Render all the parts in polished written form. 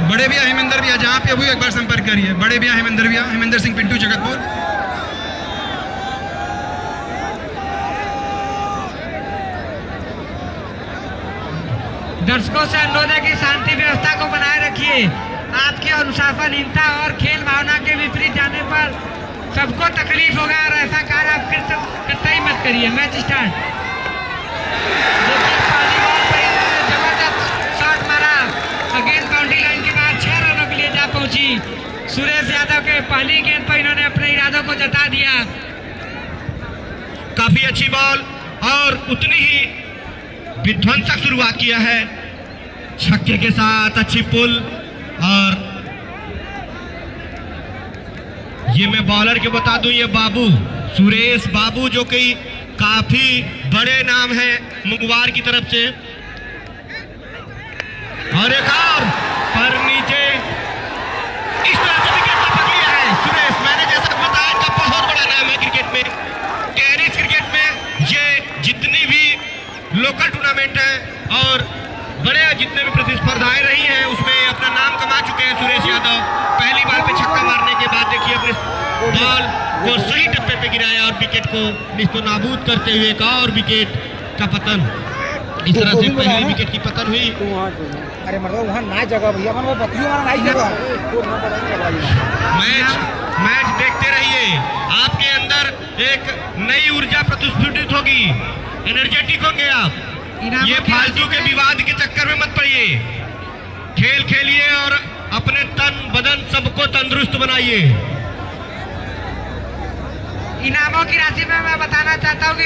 बड़े भैया हेमेंद्र भैया जहाँ पे हुई एक बार संपर्क करिए। बड़े भैया हेमेंद्र सिंह पिंटू जगतपुर। दर्शकों से अनुरोध है कि शांति व्यवस्था को बनाए रखिए। आपकी अनुशासनहीनता और खेल भावना के विपरीत जाने पर सबको तकलीफ होगा और ऐसा कार्य आप कतई मत करिए। Match start. जबरदस्त शॉट मारा, अगेंस्ट बाउंड्री लाइन के बाद 6 रनों के लिए जा पहुंची सुरेश यादव के पहली गेंद पर इन्होंने अपने इरादों को जता दिया। काफी अच्छी बॉल और उतनी ही विध्वंसक शुरुआत किया है छक्के के साथ। अच्छी पुल और ये मैं बॉलर के बता दूं, ये बाबू सुरेश बाबू जो कि काफी बड़े नाम है मुगवार की तरफ से। और एक और पर नीचे इस तरह से विकेट पकड़ लिया है सुरेश। मैंने जैसा बताया इनका बहुत बड़ा नाम है क्रिकेट में, टेनिस क्रिकेट में। ये जितनी भी लोकल टूर्नामेंट है और बड़े जितने भी प्रतिस्पर्धाएं रही हैं उसमें अपना नाम कमा चुके हैं सुरेश यादव। पहली बार पे छक्का मारने के बाद देखिए अपने बॉल को सही टप्पे पे गिराया और विकेट को निस्तो नाबूद करते हुए एक और विकेट का पतन। इस तरह से पहली विकेट की पतन हुई। अरे मतलब वहाँ ना जगह भैया मैच देखते रहिए, आपके अंदर एक नई ऊर्जा प्रतिस्फुटित होगी, एनर्जेटिक होंगे आप। ये फालतू के विवाद के चक्कर में मत पड़िए, खेल खेलिए और अपने तन बदन सबको तंदुरुस्त बनाइए। इनामों की राशि में मैं बताना चाहता हूँ कि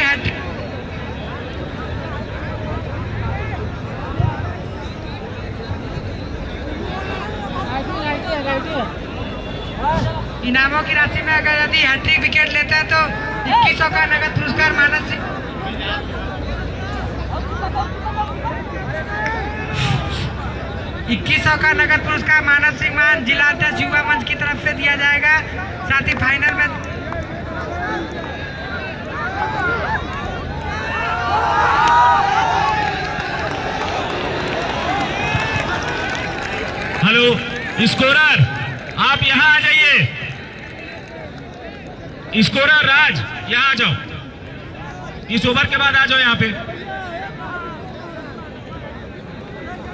इनामों की राशि में अगर यदि हैट्रिक विकेट लेता है तो 2100 का नगद पुरस्कार मानस सिंह 2100 का नगद पुरस्कार मानस सिंह मान जिला अध्यक्ष युवा मंच की तरफ से दिया जाएगा। साथ ही फाइनल में हेलो स्कोरर, आप यहाँ आ जाइए। स्कोरर राज यहाँ आ जाओ, इस ओवर के बाद आ जाओ यहाँ पे।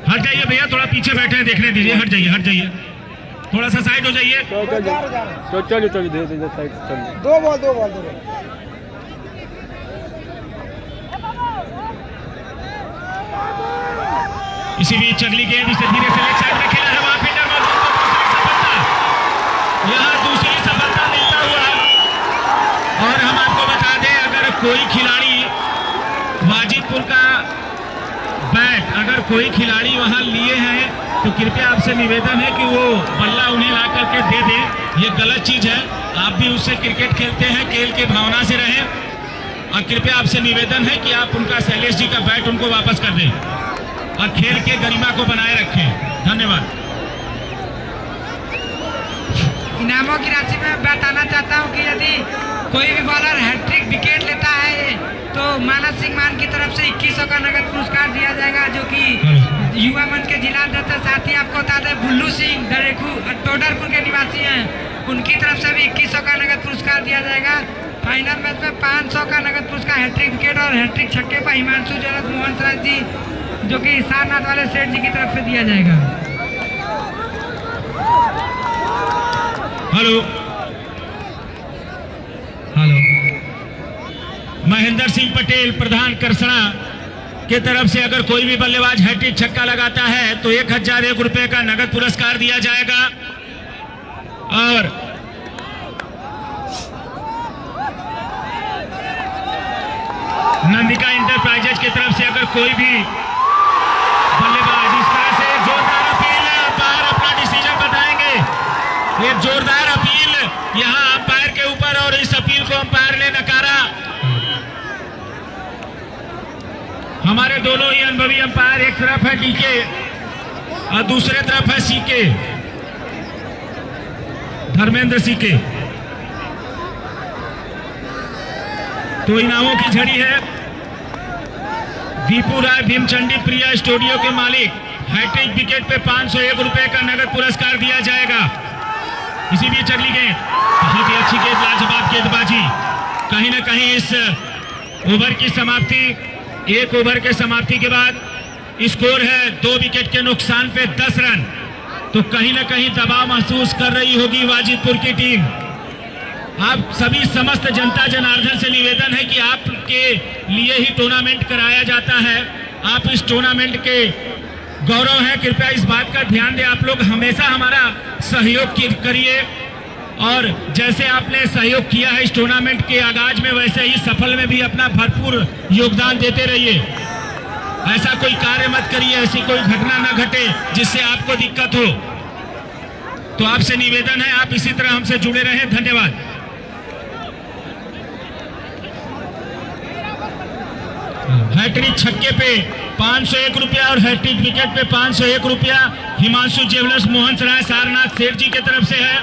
हट जाइए भैया, थोड़ा पीछे बैठे हैं, देखने दीजिए। हट जाइए, थोड़ा सा साइड हो जाइए। चलिए दो बॉल इसी बीच अगली गेंद इसे धीरे से लेग साइड में खेला है, वहां फील्डर मौजूद को दूसरी सफलता मिलता हुआ। और हम आपको बता दें, अगर कोई खिलाड़ी वाजिदपुर का बैट अगर कोई खिलाड़ी वहां लिए हैं तो कृपया आपसे निवेदन है कि वो बल्ला उन्हें ला करके दे दें। ये गलत चीज है, आप भी उससे क्रिकेट खेलते हैं, खेल की भावना से रहें। और कृपया आपसे निवेदन है कि आप उनका शैलेश जी का बैट उनको वापस कर दें और खेल के गरिमा को बनाए रखें। धन्यवाद। इनामों की राशि में बताना चाहता हूं कि यदि कोई भी बॉलर हैट्रिक विकेट लेता है तो मानस सिंह मान की तरफ से 2100 का नगद पुरस्कार दिया जाएगा, जो कि युवा मंच के जिला अध्यक्ष। साथ ही आपको बता दें बुल्लू सिंह डरेखू टोडरपुर के निवासी हैं, उनकी तरफ से भी 2100 का नगद पुरस्कार दिया जाएगा। फाइनल मैच में 500 का नगद पुरस्कार हैट्रिक विकेट और हैट्रिक छक्के पर हिमांशु जरत मोहन सराज जी जो कि सारनाथ वाले सेठ जी की तरफ से दिया जाएगा। हेलो महेंद्र सिंह पटेल प्रधान करसड़ा के तरफ से अगर कोई भी बल्लेबाज हैट्रिक छक्का लगाता है तो 1001 रुपए का नगद पुरस्कार दिया जाएगा। और नंदिका इंटरप्राइजेज की तरफ से अगर कोई भी बल्लेबाज इस तरह से जोरदार अपील, अंपायर अपना डिसीजन बताएंगे। एक जोरदार अपील यहां अंपायर के ऊपर और इस अपील को अंपायर ने नकारा। हमारे दोनों ही अनुभवी अंपायर, एक तरफ है डीके और दूसरे तरफ है सीके, धर्मेंद्र सीके। तो इनामों की झड़ी है। दीपू राय भीमचंडी प्रिया स्टूडियो के मालिक हैट्रिक विकेट पे 501 रुपए का नगद पुरस्कार दिया जाएगा। इसी बीच अगली गेंद, बहुत ही अच्छी गेंद, लाजवाब गेंदबाजी। कहीं ना कहीं इस ओवर की समाप्ति, एक ओवर के समाप्ति के बाद स्कोर है 2 विकेट के नुकसान पे 10 रन। तो कहीं ना कहीं दबाव महसूस कर रही होगी वाजिदपुर की टीम। आप सभी समस्त जनता जनार्दन से निवेदन है कि आपके लिए ही टूर्नामेंट कराया जाता है, आप इस टूर्नामेंट के गौरव हैं, कृपया इस बात का ध्यान दें। आप लोग हमेशा हमारा सहयोग करिए और जैसे आपने सहयोग किया है इस टूर्नामेंट के आगाज में, वैसे ही सफल में भी अपना भरपूर योगदान देते रहिए। ऐसा कोई कार्य मत करिए, ऐसी कोई घटना न घटे जिससे आपको दिक्कत हो। तो आपसे निवेदन है आप इसी तरह हमसे जुड़े रहें। धन्यवाद। हैट्रिक छक्के पे 501 रुपया और हैट्रिक विकेट पे 501 रुपया हिमांशु ज्वेलर्स मोहन सराय सारनाथ सेठ जी की तरफ से है।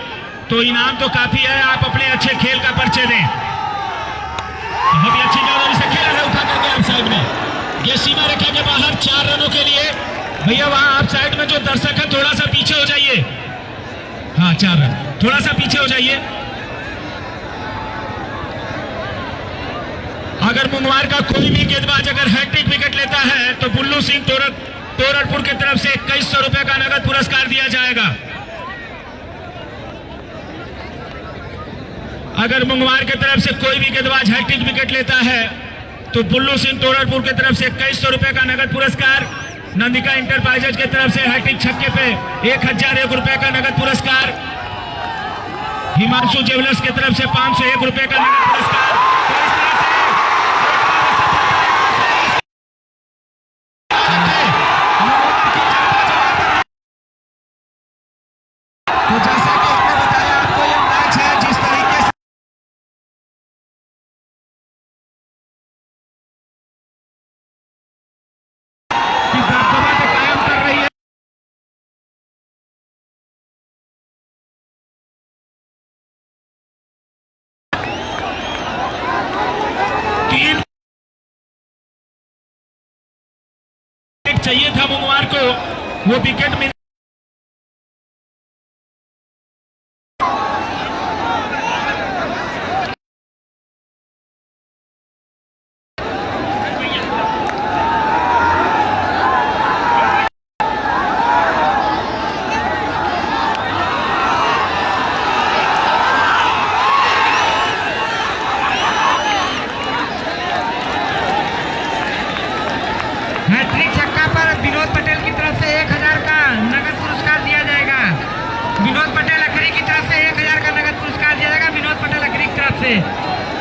तो इनाम तो काफी है, आप अपने अच्छे खेल का परिचय दें। बहुत ही अच्छी गेंद, इसे खेला है उठा करके आप साइड में, ये सीमा रेखा के बाहर 4 रनों के लिए। भैया वहां आप साइड में जो दर्शक है थोड़ा सा पीछे हो जाइए। हाँ 4 रन, थोड़ा सा पीछे हो जाइए। अगर मुंगवार का कोई भी गेंदबाज अगर हैट्रिक विकेट लेता है तो बुल्लू सिंह तोरड़पुर की तरफ से 2100 रुपए का नगद पुरस्कार दिया जाएगा। अगर मुंगवार की तरफ से कोई भी गेंदबाज हैट्रिक विकेट लेता है तो बुल्लू सिंह तोरड़पुर की तरफ से 2100 रुपए का नगद पुरस्कार। नंदिका इंटरप्राइजेज की तरफ से हैट्रिक छक्के पे 1001 रुपए का नगद पुरस्कार। हिमांशु ज्वेलर्स की तरफ से 501 रुपए का नगद पुरस्कार। तो जैसा कि हमने बताया आपको ये मैच है जिस तरीके से कि दबदबा को कायम कर रही है। तीन चाहिए था मुंगवार को, वो विकेट मिल हैट्रिक छक्का पर विनोद पटेल की तरफ से 1000 का नगद पुरस्कार दिया जाएगा। विनोद पटेल अखरी की तरफ से 1000 का नगद पुरस्कार दिया जाएगा विनोद पटेल अखरी की तरफ से।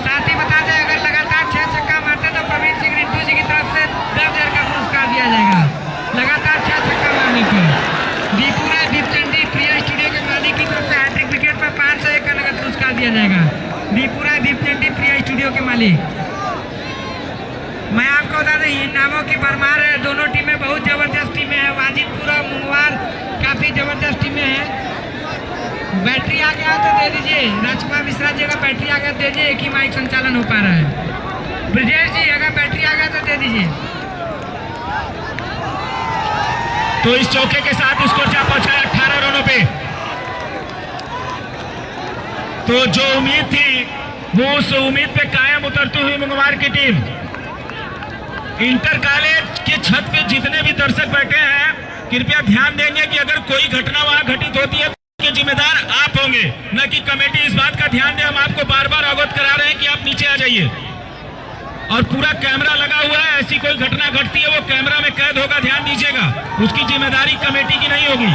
साथ ही बता दें अगर लगातार 6 छक्का मारते तो प्रवीण सिंह रिंटू जी की तरफ से 10,000 का पुरस्कार दिया जाएगा लगातार 6 छक्का मारने पर। दीपुरा दीपचंडी प्रिया स्टूडियो के मालिक की तरफ से हैट्रिक विकेट पर 501 का नगद पुरस्कार दिया जाएगा। दीपुरा दीपचंडी प्रिया स्टूडियो के मालिक। मैं आपको बता दें इनामों की भरमार है, दोनों टीमें बहुत जबरदस्त टीमें हैं। वाजिदपुर और मुंगवार काफी जबरदस्त टीमें हैं। बैटरी आ गया तो दे दीजिए, राजकुमार मिश्रा जी अगर बैटरी आ गया तो दे दीजिए, एक ही माइक संचालन हो पा रहा है। ब्रजेश जी अगर बैटरी आ गया तो दे दीजिए। तो इस चौके के साथ स्कोर जा पहुंचा 18 रनों पे। तो जो उम्मीद थी वो उस उम्मीद पे कायम उतरती हुई मुंगवार की टीम। इंटर कॉलेज के छत पे जितने भी दर्शक बैठे हैं कृपया ध्यान देंगे कि अगर कोई घटना वहां घटित होती है तो जिम्मेदार आप होंगे, न कि कमेटी। इस बात का ध्यान दें, हम आपको बार बार अवगत करा रहे हैं कि आप नीचे आ जाइए। और पूरा कैमरा लगा हुआ है, ऐसी कोई घटना घटती है वो कैमरा में कैद होगा, ध्यान दीजिएगा। उसकी जिम्मेदारी कमेटी की नहीं होगी।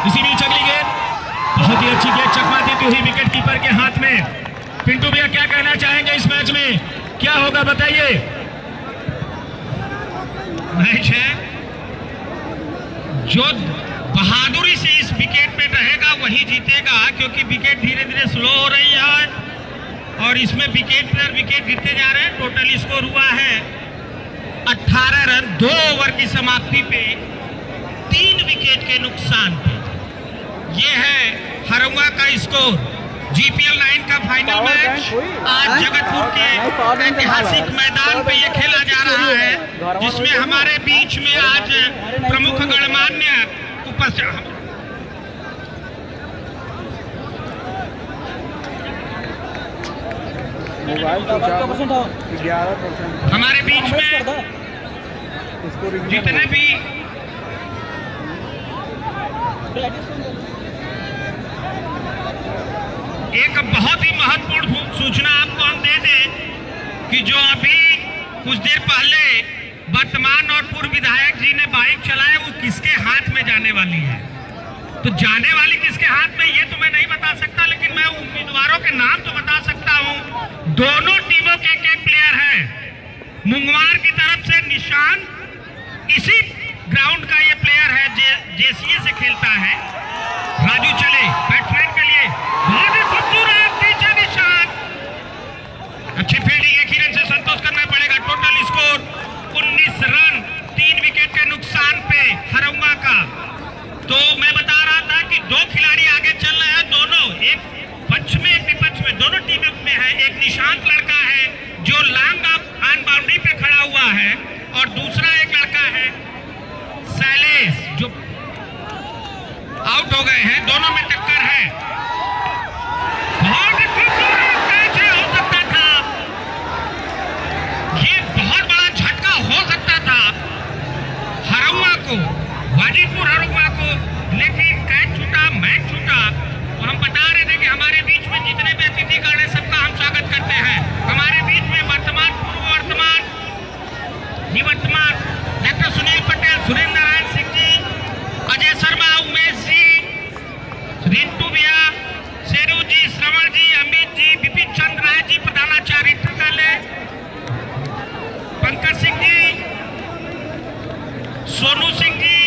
इसी बीच अगली गेंद, बहुत ही अच्छी गेंद चकमा देती हुई विकेट कीपर के हाथ में। पिंटू भैया क्या कहना चाहेंगे इस मैच में, क्या होगा बताइए। मैच है जो बहादुरी से इस विकेट पे रहेगा वही जीतेगा, क्योंकि विकेट धीरे धीरे स्लो हो रही है और इसमें विकेट पर विकेट गिरते जा रहे हैं। टोटल स्कोर हुआ है 18 रन 2 ओवर की समाप्ति पे 3 विकेट के नुकसान पे। ये है हरंगा का स्कोर। GPL 9 का फाइनल मैच आज जगतपुर के ऐतिहासिक मैदान पे ये खेला जा रहा है, जिसमें हमारे बीच में आज प्रमुख गणमान्य उपस्थित हमारे बीच में जितने भी एक बहुत ही महत्वपूर्ण सूचना आपको हम दे दें कि जो अभी कुछ देर पहले वर्तमान और पूर्व विधायक जी ने बाइक चलाए, वो किसके हाथ में जाने वाली है। तो जाने वाली किसके हाथ में ये तो मैं नहीं बता सकता, लेकिन मैं उम्मीदवारों के नाम तो बता सकता हूं। दोनों टीमों के एक प्लेयर हैं। मुंगवार की तरफ से निशान इसी ग्राउंड का ये प्लेयर है, जेसीए से खेलता है। राजू चले बैट्समैन के लिए बहुत ही खूबसूरत नीचे निशान, अच्छी फील्डिंग, एक ही रन से संतोष करना पड़ेगा। टोटल स्कोर 19 रन 3 विकेट के नुकसान पे हरौंगा का। तो मैं बता रहा था कि दो खिलाड़ी आगे चल रहे हैं, दोनों एक पक्ष में एक विपक्ष में, दोनों टीमों में है। एक निशांत लड़का है जो लॉन्ग ऑन बाउंड्री पे खड़ा हुआ है, और दूसरा एक लड़का है शैलेश जो आउट हो गए हैं। दोनों में टक्कर है। बहुत खूबसूरत कैच हो सकता था, ये बहुत बड़ा झटका हो सकता था हरौंगा को, वाजीपुर हरौंगा को, लेकिन कैच छूटा, मैच छूटा। तो हम बता रहे थे कि हमारे बीच में जितने भी अतिथिगण हैं सबका हम स्वागत करते हैं। हमारे बीच में वर्तमान, पूर्व वर्तमान, निवर्तमान डॉक्टर सुनील पटेल, सुरेंद्र नारायण सिंह जी, अजय शर्मा, उमेश जी, रिंटू भैया, शेरू जी, श्रवण जी, अमित जी, विपिन चंद्र राय जी, प्रधानाचार्य इंटरकॉलेज, पंकज सिंह जी, सोनू सिंह जी,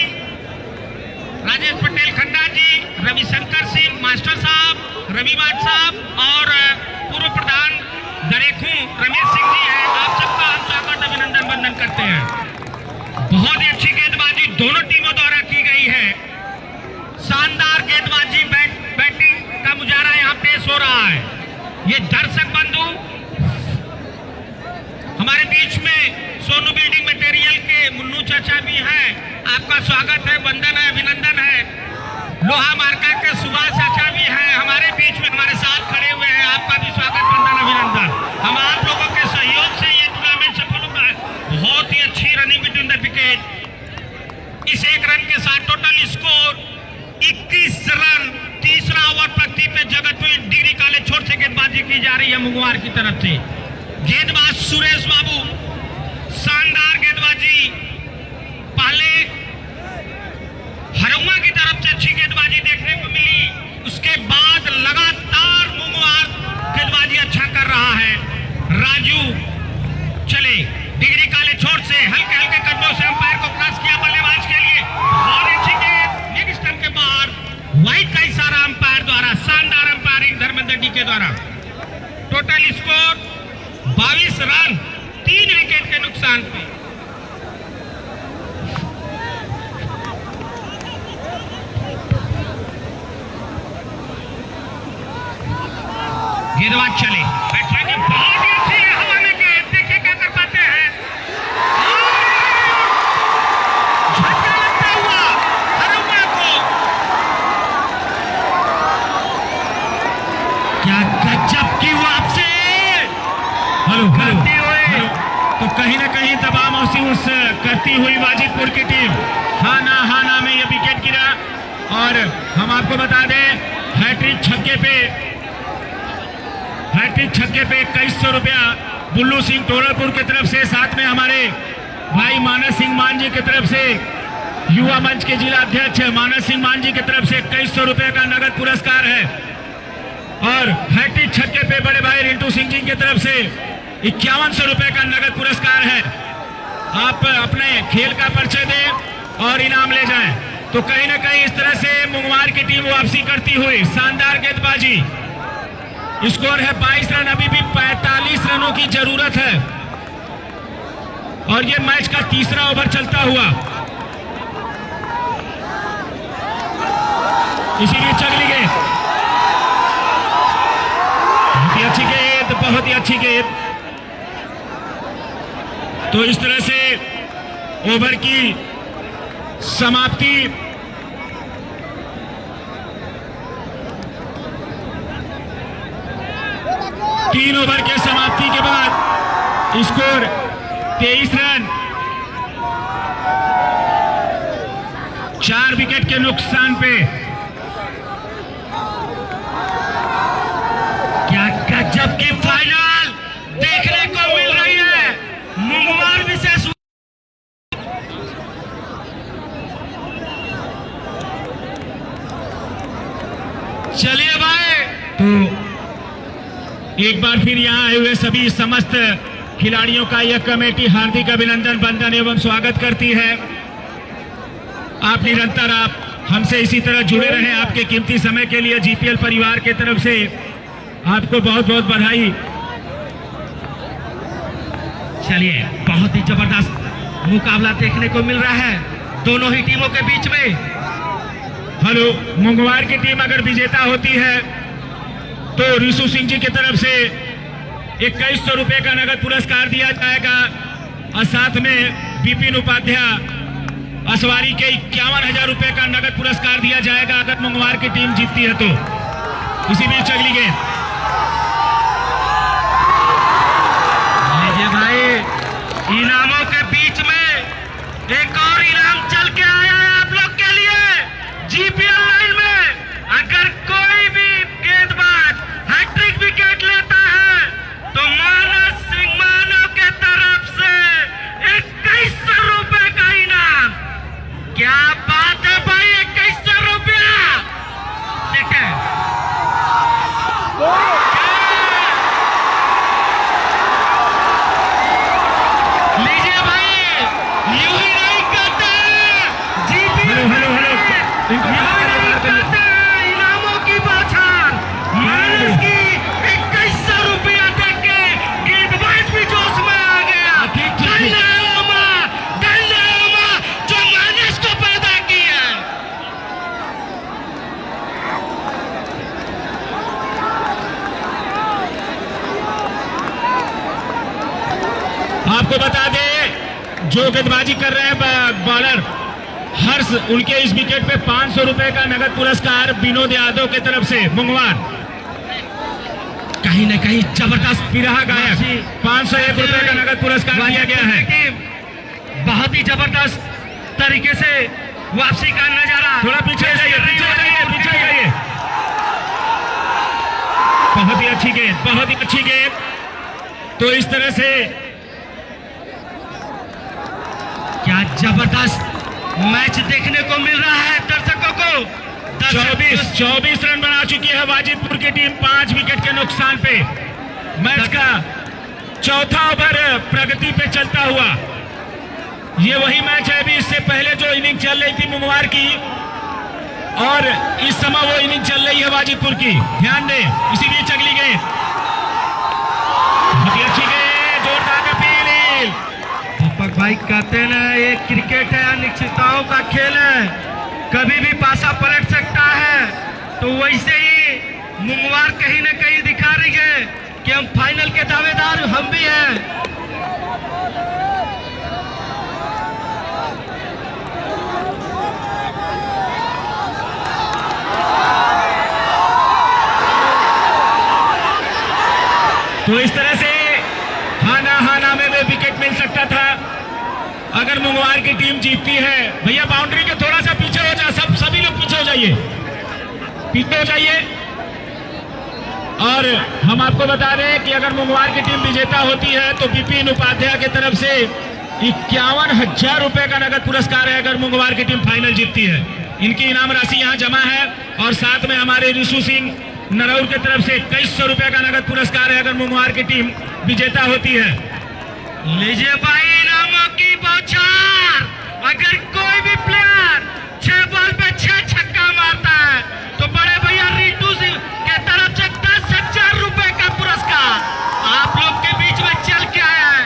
राजेश पटेल खन्ना जी, रविशंकर सिंह मास्टर साहब, रवि माट साहब और पूर्व प्रधान दरेखू रमेश सिंह जी हैं। आप सबका हम स्वागत अभिनंदन वंदन करते हैं। बहुत ही अच्छी गेंदबाजी दोनों टीमों द्वारा की गई है। शानदार गेंदबाजी, बैटिंग का मुजाहरा यहाँ पेश हो रहा है। ये दर्शक बंधु हमारे बीच में सोनू बिल्डिंग मटेरियल के मुन्नू चाचा भी हैं, आपका स्वागत है, वंदन है, अभिनंदन है। लोहा मार्का के सुभाष चाचा भी हैं हमारे बीच में, हमारे साथ खड़े हुए हैं, आपका भी स्वागत, वंदन, अभिनंदन। हम आप लोगों के सहयोग से ये टूर्नामेंट सफल हुआ है। बहुत ही अच्छी रनिंग बिटवीन द विकेट। इस एक रन के साथ टोटल स्कोर 21 रन। तीसरा ओवर प्रगति पे जगतपुर डिग्री कॉलेज छोर से गेंदबाजी की जा रही है मुंगवार की तरफ से। गेंदबाज सुरेश बाबू, शानदार गेंदबाजी। पहले हरौंगा की तरफ से अच्छी गेंदबाजी देखने को मिली, उसके बाद लगातार मुंगवार गेंदबाजी अच्छा कर रहा है। राजू चले डिग्री कॉलेज छोर से हल्के हल्के कदमों से अंपायर को क्रॉस किया बल्लेबाज के लिए, और अच्छी गेंद लेग स्टंप के बाहर, वाइड का इशारा अंपायर द्वारा, शानदार अंपायरिंग धर्मेंद्र डी के द्वारा। टोटल स्कोर 22 रन 3 विकेट के नुकसान पे। गेंदबाज चले, बैट्समैन बहुत ही अच्छी है, हवा में गेंद, देखिए क्या कर पाते हैं। झटका लगता हुआ हरौंगा को, क्या गजब की वापसी। हेलो करती हुई, तो कहीं ना कहीं दबाव महसूस करती हुई वाजिदपुर की टीम, हाना में ये विकेट गिरा। और हम आपको बता दें, हैट्रिक छक्के पे 2100 रुपया बुल्लू सिंह टोरापुर की तरफ से, साथ में हमारे भाई मानस सिंह मान जी की तरफ से, युवा मंच के जिला अध्यक्ष मानस सिंह मान जी की तरफ से 2100 रुपये का नगद पुरस्कार है। और हैट्रिक छक्के पे बड़े भाई रिंटू सिंह जी की तरफ से 5100 रुपये का नगद पुरस्कार है। आप अपने खेल का परिचय दें और इनाम ले जाएं। तो कहीं ना कहीं इस तरह से मुंगवार की टीम वापसी करती हुई, शानदार गेंदबाजी। स्कोर है 22 रन, अभी भी 45 रनों की जरूरत है, और ये मैच का तीसरा ओवर चलता हुआ, इसीलिए चगली गेंद बहुत ही अच्छी गेंद। तो इस तरह से ओवर की समाप्ति। तीन ओवर के समाप्ति के बाद स्कोर 23 रन, 4 विकेट के नुकसान पे। क्या गजब की फाइनल देखने को मिल रही है। मुंगवार विशेष चलिए भाई, तो एक बार फिर यहाँ आए हुए सभी समस्त खिलाड़ियों का यह कमेटी हार्दिक अभिनंदन, वंदन एवं स्वागत करती है। आप निरंतर हमसे इसी तरह जुड़े रहें। आपके कीमती समय के लिए जीपीएल परिवार के तरफ से आपको बहुत बहुत बधाई। चलिए, बहुत ही जबरदस्त मुकाबला देखने को मिल रहा है दोनों ही टीमों के बीच में। हेलो, मुंगवार की टीम अगर विजेता होती है तो ऋषु सिंह जी की तरफ से 2100 रुपए का नगद पुरस्कार दिया जाएगा और साथ में विपिन उपाध्याय असवारी के 51,000 रुपए का नगद पुरस्कार दिया जाएगा अगर मुंगवार की टीम जीतती है तो। इसी बीच अगली गेंद। लीजिए भाई, इनामों के बीच में एक और इनाम चल के आया है आप लोग के लिए। जीपीएल लाइन में अगर कोई भी गेंदबाज हैट्रिक विकेट लेता है तो मानस सिंह मानव के तरफ से 2100 रुपए का इनाम। क्या बात है भाई, 2100 रुपया। ठीक है, लीजिए भाई, यूं ही नहीं करते जीपीएल, इनामों की बौछार। मानस की 2100 रुपया देख के गेंदबाज भी जोश में आ गया। धन्यवाद जो मानस को पैदा की है। आपको बता दें, जो गेंदबाजी कर रहे हैं बॉलर हर्ष, उनके इस विकेट पे 500 रुपए का नगद पुरस्कार विनोद यादव की तरफ से मुंगवार। कहीं न कहीं जबरदस्त पिरहा गायक 501 रुपए का नगद पुरस्कार दिया गया है। बहुत ही जबरदस्त तरीके से वापसी का नजारा। थोड़ा पीछे जाइए, पीछे जाइए, पीछे जाइए। बहुत ही अच्छी गेंद, बहुत ही अच्छी गेंद। तो इस तरह से क्या जबरदस्त मैच देखने को मिल रहा है दर्शकों को। 24 रन बना चुकी है वाजिदपुर की टीम 5 विकेट के नुकसान पे। मैच का चौथा ओवर प्रगति पे चलता हुआ। ये वही मैच है अभी इससे पहले जो इनिंग चल रही थी मुंगवार की, और इस समय वो इनिंग चल रही है वाजिदपुर की। ध्यान दें, इसी बीच अगली गेंद, बहुत ही अच्छी गेंद, जोरदार अपील। दीपक भाई कहते हैं ना, ये क्रिकेट है, अनिश्चितताओं का खेल है, कभी भी पासा पलट सकता है। तो वैसे ही मुंगवार कहीं ना कहीं दिखा रही है कि हम फाइनल के दावेदार हम भी हैं। तो इस तरह से हाना में विकेट मिल सकता था अगर मुंगवार की टीम जीतती है। भैया बाउंड्री के थोड़ा सा पीछे हो जाए, सभी लोग पीछे हो जाइए, पीछे हो जाइए। और हम आपको बता रहे हैं कि अगर मुंगवार की टीम विजेता होती है तो विपिन उपाध्याय की तरफ से 51,000 रुपए का नगद पुरस्कार है अगर मुंगवार की टीम फाइनल जीतती है। इनकी इनाम राशि यहाँ जमा है और साथ में हमारे ऋषु सिंह नरौर की तरफ से 2100 रुपए का नगद पुरस्कार है अगर मुंगवार की टीम विजेता होती है। लीजिए भाई, इनामों की बौछार। अगर कोई भी प्लेयर 6 बॉल पे 6 छक्का मारता है तो बड़े भैया रितु सिंह के तरफ से 10,000 रुपए का पुरस्कार आप लोग के बीच में चल के आया है।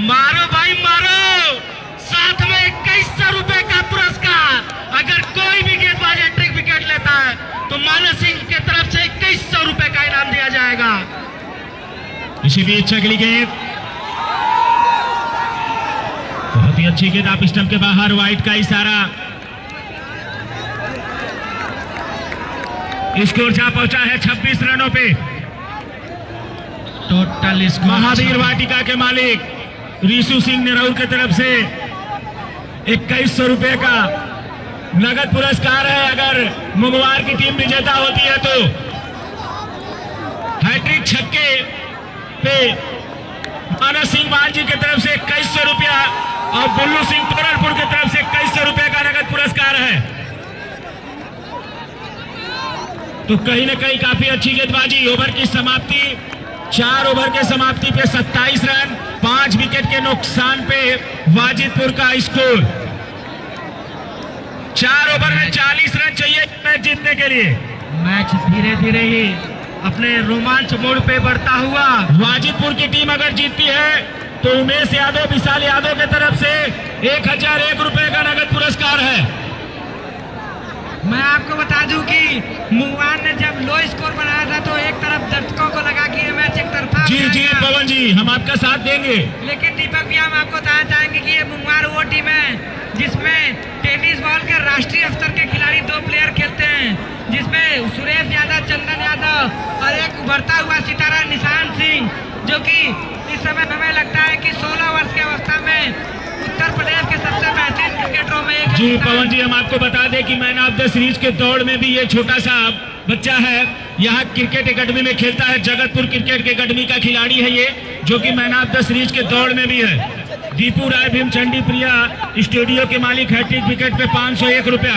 मारो भाई मारो, साथ में 2100 रुपए का पुरस्कार। अगर कोई भी गेंदबाज हैट्रिक विकेट लेता है तो मानस सिंह के तरफ से 2100 रुपए का इनाम दिया जाएगा। इसी बीच अगली गेंद, बहुत ही अच्छी गेंद आप स्टंप के बाहर, वाइट का इशारा। स्कोर जा पहुंचा है 26 रनों पे। टोटल स्कोर महावीर वाटिका के मालिक ऋषु सिंह निरौर की तरफ से 2100 रुपए का नगद पुरस्कार है। अगर मुंगवार की टीम विजेता होती है तो हैट्रिक छक्के पे मानस सिंह मान जी की तरफ से 2100 रुपया और बुल्लू सिंह तोरणपुर की तरफ से 2100 रुपए का नगद पुरस्कार है। तो कहीं ना कहीं काफी अच्छी गेंदबाजी। ओवर की समाप्ति, 4 ओवर के समाप्ति पे 27 रन, 5 विकेट के नुकसान पे वाजिदपुर का स्कोर। 4 ओवर में 40 रन चाहिए मैच जीतने के लिए। मैच धीरे धीरे ही अपने रोमांच मोड़ पे बढ़ता हुआ। वाजिदपुर की टीम अगर जीतती है तो उमेश यादव, विशाल यादव की तरफ से 1001 रुपए का नगद पुरस्कार है। मैं आपको बता दूं कि मुंगवार ने जब लो स्कोर बनाया था तो एक तरफ दर्शकों को लगा कि ये मैच एक तरफा जी जी पवन जी, हम आपका साथ देंगे। लेकिन दीपक भी हम आपको बताना चाहेंगे कि ये मुंगवार वो टीम है जिसमें टेनिस बॉल के राष्ट्रीय स्तर के खिलाड़ी 2 प्लेयर खेलते हैं, जिसमें सुरेश यादव, चंदन यादव और एक उभरता हुआ सितारा निशान सिंह, जो कि इस समय हमें लगता है कि 16 वर्ष की अवस्था में उत्तर प्रदेश के सबसे बेहतरीन क्रिकेटरों में एक जी पवन जी, हम आपको बता दें कि मैन ऑफ द सीरीज के दौड़ में भी ये छोटा सा बच्चा है, यहाँ क्रिकेट एकेडमी में खेलता है। जगतपुर क्रिकेट एकेडमी का खिलाड़ी है ये, जो कि मैन ऑफ द सीरीज के दौड़ में भी है। दीपू राय भीमचंडी प्रिया स्टूडियो के मालिक, हैट्रिक विकेट पे 501 रुपया।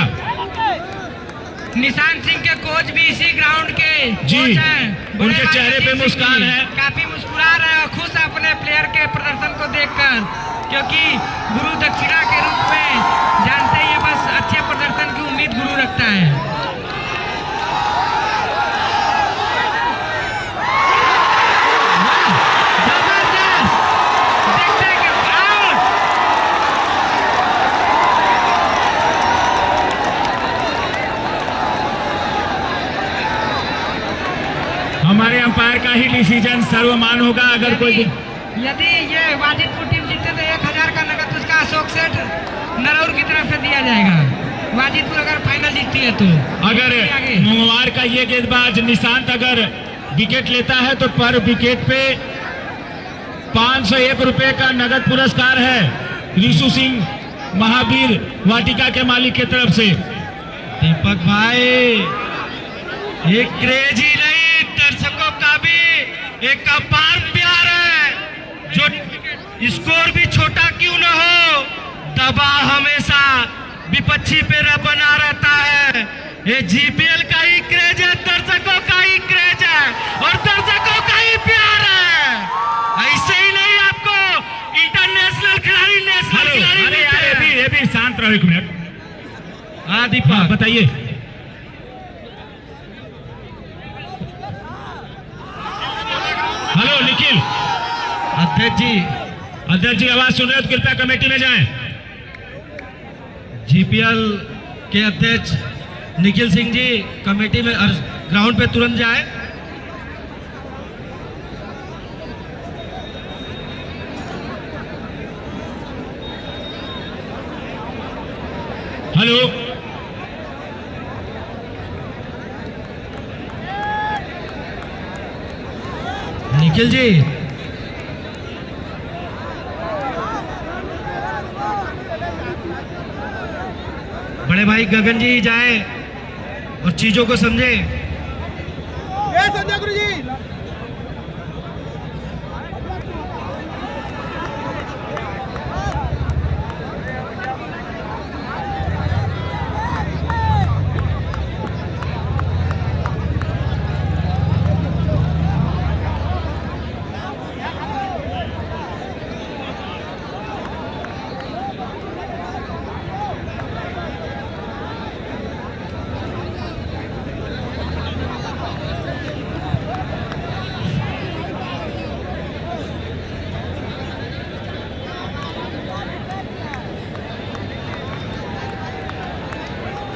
निशान सिंह के कोच भी इसी ग्राउंड के जी, कोच हैं। उनके चेहरे पे मुस्कान है, काफी मुस्कुरा रहे हैं और खुश है अपने प्लेयर के प्रदर्शन को देखकर, क्योंकि गुरु दक्षिणा के रूप में जानते ही बस अच्छे प्रदर्शन की उम्मीद गुरु रखता है। हमारे अंपायर का ही डिसीजन सर्वमान होगा। अगर कोई यदि ये वाजिदपुर टीम जीते तो 1000 का नगद उसका अशोक सेठ नरौर की तरफ से दिया जाएगा। वाजिदपुर अगर फाइनल जीतती है तो अगर मुंगवार का ये गेंदबाज निशांत अगर विकेट लेता है तो पर विकेट पे 501 रुपए का नगद पुरस्कार है ऋषु सिंह महावीर वाटिका के मालिक की तरफ से। दीपक भाई, एक क्रेज ही नहीं, दर्शकों का भी एक अपार प्यार है। जो स्कोर भी छोटा क्यों न हो, दबाव हमेशा विपक्षी पे बना रहता है। ये जीपीएल का ही क्रेज है, दर्शकों का ही क्रेज है और दर्शकों का ही प्यार है। ऐसे ही नहीं, आपको इंटरनेशनल खिलाड़ी, नेशनल खिलाड़ी। ये भी शांत रहो 1 मिनट। हाँ दीपक बताइए। हेलो निखिल। अध्यक्ष जी आवाज सुन रहे हो तो कृपया कमेटी में जाएं। जीपीएल के अध्यक्ष निखिल सिंह जी कमेटी में ग्राउंड पे तुरंत जाए। हेलो, निखिल जी, बड़े भाई गगन जी जाए और चीजों को समझे। संजय गुरु जी।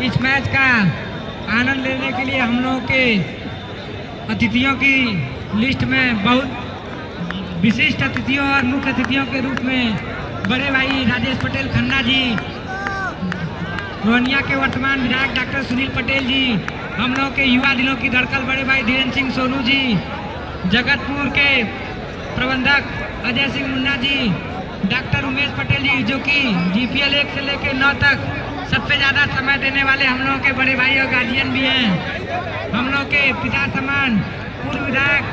इस मैच का आनंद लेने के लिए हम लोगों के अतिथियों की लिस्ट में बहुत विशिष्ट अतिथियों और मुख्य अतिथियों के रूप में बड़े भाई राजेश पटेल खन्ना जी, रोहनिया के वर्तमान विधायक डॉक्टर सुनील पटेल जी, हम लोग के युवा दिलों की धड़कन बड़े भाई धीरेन्द्र सिंह सोनू जी, जगतपुर के प्रबंधक अजय सिंह मुन्ना जी, डॉक्टर उमेश पटेल जी जो कि GPL 1 से लेकर 9 तक सबसे ज़्यादा समय देने वाले हम लोगों के बड़े भाई और गार्जियन भी हैं। हम लोग के पिता समान पूर्व विधायक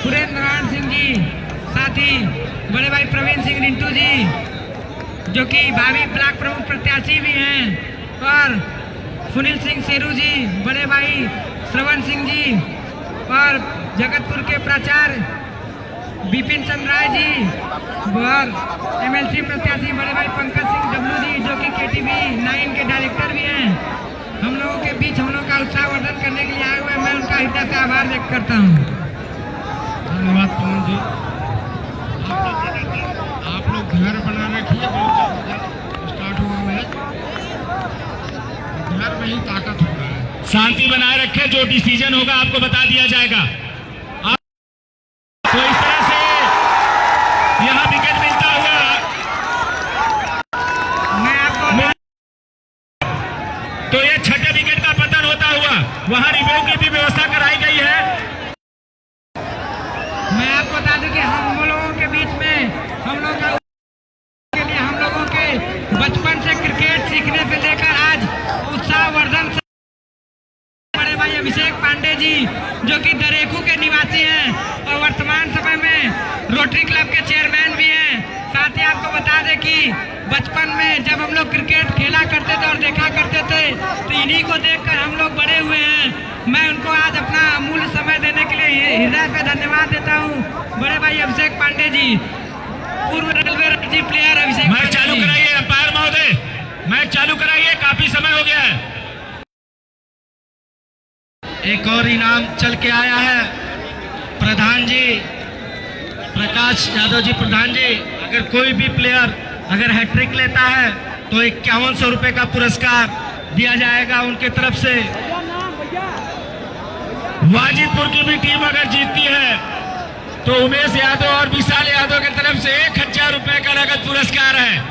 सुरेंद्र नारायण सिंह जी, साथ ही बड़े भाई प्रवीण सिंह रिंटू जी जो कि भावी ब्लॉक प्रमुख प्रत्याशी भी हैं, और सुनील सिंह शेरू जी, बड़े भाई श्रवण सिंह जी, और जगतपुर के प्राचार्य विपिन चंद्र राय जी, और MLC प्रत्याशी बड़े भाई पंकज सिंह डब्लू जी जो कि KTV 9 के डायरेक्टर भी हैं। हम लोगों के बीच हम लोग का उत्साहवर्धन करने के लिए आए हुए, मैं उनका हृदय से आभार व्यक्त करता हूँ। धन्यवाद पवन जी। आप लोग घर बना रखिए, स्टार्ट हुआ मैच, घर में ही ताकत होगा। शांति बनाए रखें, जो डिसीजन होगा आपको बता दिया जाएगा। तो इस तरह से यहाँ विकेट मिलता हुआ मैं आपको तो ये छठे विकेट का पतन होता हुआ वहां रिव्यू की भी व्यवस्था कराई गई है। मैं आपको बता दूं कि हम लोगों के बीच में हम लोगों के बचपन से क्रिकेट सीखने से लेकर आज उत्साहवर्धन से बड़े भाई अभिषेक पांडे जी जो कि दरेकू के निवासी हैं और वर्तमान समय में रोटरी क्लब के चेयरमैन भी हैं। साथ ही आपको बता दें कि बचपन में जब हम लोग क्रिकेट खेला करते थे और देखा करते थे तो इन्हीं को देखकर हम लोग बड़े हुए हैं। मैं उनको आज अपना अमूल्य समय देने के लिए हृदय से धन्यवाद देता हूँ। बड़े भाई अभिषेक पांडे जी, पूर्व रेलवे रणजी प्लेयर अभिषेक मैच चालू कराइए अंपायर महोदय, मैच चालू कराइए, काफी समय हो गया है। एक और इनाम चल के आया है प्रधान जी, प्रकाश यादव जी प्रधान जी। अगर कोई भी प्लेयर अगर हैट्रिक लेता है तो 5100 रुपए का पुरस्कार दिया जाएगा उनके तरफ से। वाजिदपुर की भी टीम अगर जीतती है तो उमेश यादव और विशाल यादव की तरफ से 1000 रुपए का नगद पुरस्कार है।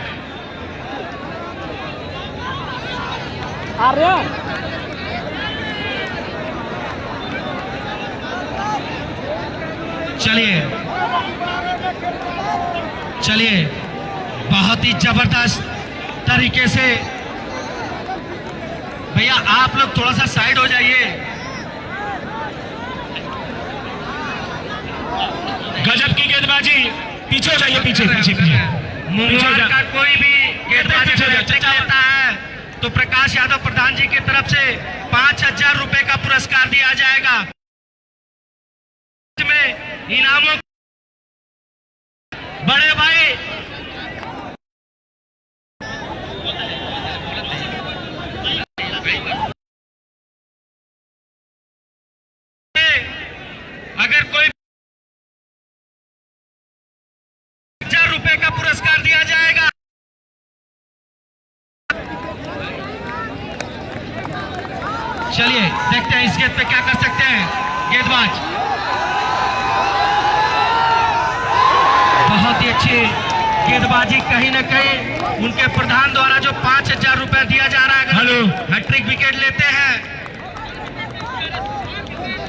चलिए बहुत ही जबरदस्त तरीके से, भैया आप लोग थोड़ा सा साइड हो जाइए। गजब की गेंदबाजी, पीछे हो जाइए, पीछे पीछे पीछे। मुंगेर का कोई भी गेंदबाज हैट्रिक लेता है तो प्रकाश यादव प्रधान जी की तरफ से 5000 रुपए का पुरस्कार दिया जाएगा। में इनामों बड़े भाई अगर कोई 1000 रुपए का पुरस्कार दिया जाएगा। चलिए देखते हैं इस गेंद पे क्या कर सकते हैं गेंदबाज। बहुत ही अच्छी गेंदबाजी, कहीं ना कहीं उनके प्रधान द्वारा जो 5000 रुपए दिया जा रहा है, अगर हैट्रिक विकेट लेते हैं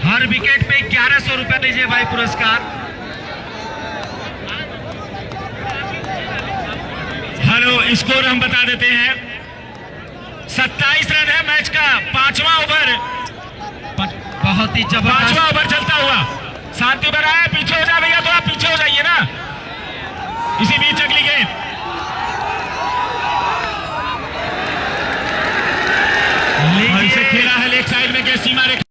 हर विकेट पे 1100 रुपए दीजिए भाई पुरस्कार। हेलो, स्कोर हम बता देते हैं। 27 रन है मैच का, 5वां ओवर, बहुत ही जबरदस्त 5वां ओवर चलता हुआ। शांति बनाए, पीछे हो जाए भैया, थोड़ा पीछे हो जाइए ना। इसी बीच अगली गेंद, इसे खेला है लेग साइड में के सीमा रेखा,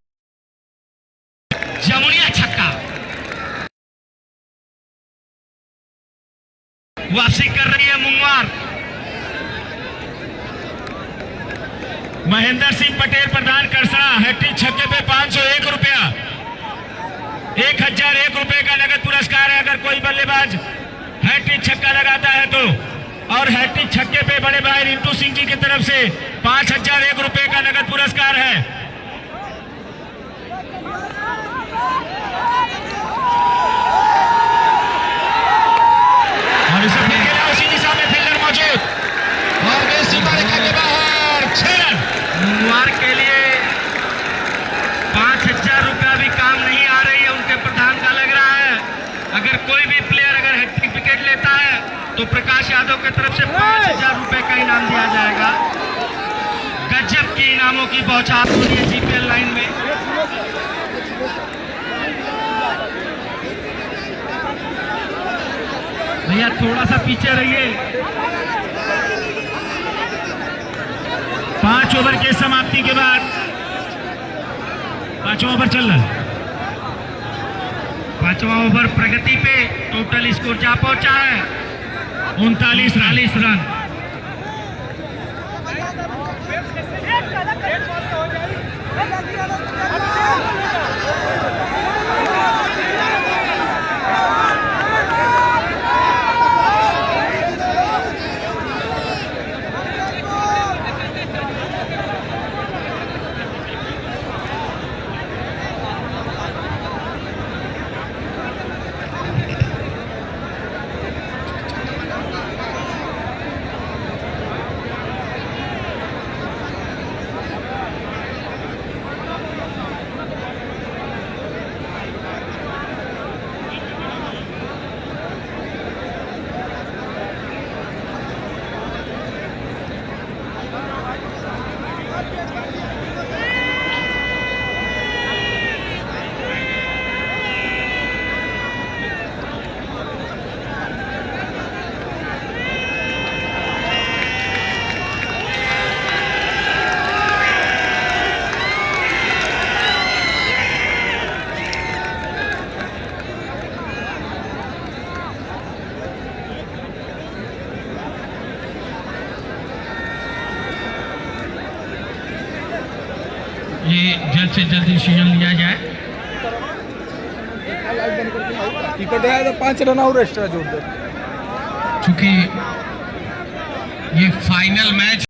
जमुनिया छक्का, वापसी कर रही है मुंगवार। महेंद्र सिंह पटेल प्रधान करसड़ा, हैट्रिक छक्के पे 501 रुपया, 1001 रुपए का नगद पुरस्कार है अगर कोई बल्लेबाज हैट्रिक छक्का लगाता है तो। और हैट्रिक छक्के पे बड़े भाई रिंटू सिंह जी की तरफ से 5001 रुपए का नगद पुरस्कार है। प्रकाश यादव की तरफ से 5,000 रुपए का इनाम दिया जाएगा। गजब की इनामों की बौछार हो रही है जीपीएल लाइन में। भैया थोड़ा सा पीछे रहिए। 5 ओवर के समाप्ति के बाद 5वां ओवर चल रहा है। 5वां ओवर प्रगति पे, टोटल स्कोर क्या पहुंचा है? 39 रन। ये जल्द से जल्द डिसीजन लिया जाए। टिकट है तो 5 रन और एक्स्ट्रा जोड़ दे। चूंकि ये फाइनल मैच